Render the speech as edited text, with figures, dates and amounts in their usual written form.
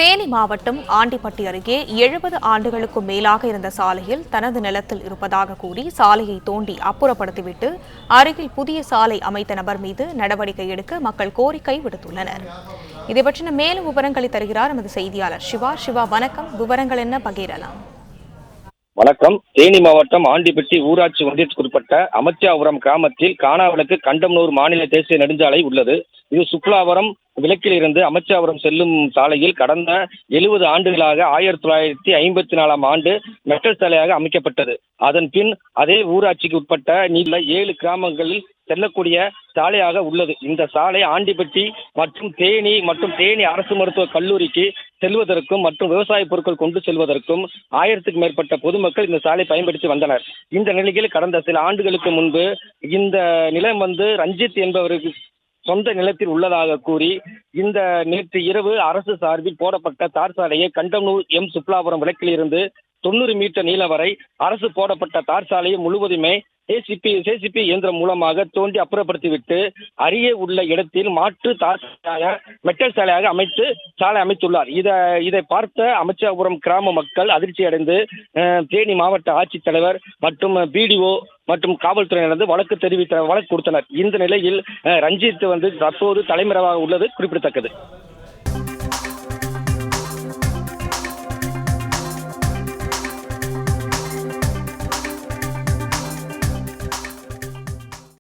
தேனி மாவட்டம் ஆண்டிப்பட்டி அருகே 70 ஆண்டுகளுக்கும் மேலாக இருந்த சாலையில் தனது நிலத்தில் இருப்பதாக கூறி சாலையை தோண்டி அப்புறப்படுத்திவிட்டு அருகில் புதிய சாலை அமைத்த நபர் மீது நடவடிக்கை எடுக்க மக்கள் கோரிக்கை விடுத்துள்ளனர். இதை பற்றின மேலும் விவரங்களை தருகிறார் எமது செய்தியாளர் சிவா. சிவா, வணக்கம். விவரங்கள் என்ன பகிரலாம்? வணக்கம். தேனி மாவட்டம் ஆண்டிப்பட்டி ஊராட்சி ஒன்றியத்திற்குட்பட்ட அமச்சியாபுரம் கிராமத்தில் காணாவிளக்கு கண்டம்னூர் மாநில தேசிய நெடுஞ்சாலை உள்ளது. இது சுக்லாவரம் விலக்கில் இருந்து அமச்சியாபுரம் செல்லும் சாலையில் கடந்த 70 ஆண்டுகளாக 1954ஆம் ஆண்டு மெட்டல் சாலையாக அமைக்கப்பட்டது. அதன் பின் அதே ஊராட்சிக்கு உட்பட்ட நீள 7 கிராமங்களில் செல்லக்கூடிய சாலையாக உள்ளது. இந்த சாலை ஆண்டிப்பட்டி மற்றும் தேனி அரசு மருத்துவக் கல்லூரிக்கு செல்வதற்கும் மற்றும் விவசாய பொருட்கள் கொண்டு செல்வதற்கும் 1000க்கும் மேற்பட்ட பொதுமக்கள் இந்த சாலை பயன்படுத்தி வந்தனர். இந்த நிலையில் கடந்த சில ஆண்டுகளுக்கு முன்பு இந்த நிலம் ரஞ்சித் என்பவருக்கு சொந்த நிலத்தில் உள்ளதாக கூறி இந்த நேற்று இரவு அரசு சார்பில் போடப்பட்ட தார் சாலையை கண்டம்னூர் சுக்லாபுரம் விலக்கில் இருந்து 90 மீட்டர் நீளம் வரை அரசு போடப்பட்ட தார் சாலையை முழுவதுமே ஜேசிபி இயந்திரம் மூலமாக தோண்டி அப்புறப்படுத்திவிட்டு அருகே உள்ள இடத்தில் மாற்று தார் சாலையாக மெட்டல் சாலையாக சாலை அமைத்துள்ளார். இதை பார்த்த அமச்சியாபுரம் கிராம மக்கள் அதிர்ச்சி அடைந்து தேனி மாவட்ட ஆட்சித்தலைவர் மற்றும் பிடிஓ மற்றும் காவல்துறையினர் வழக்கு கொடுத்தனர். இந்த நிலையில் ரஞ்சித் தற்போது தலைமறைவாக உள்ளது குறிப்பிடத்தக்கது.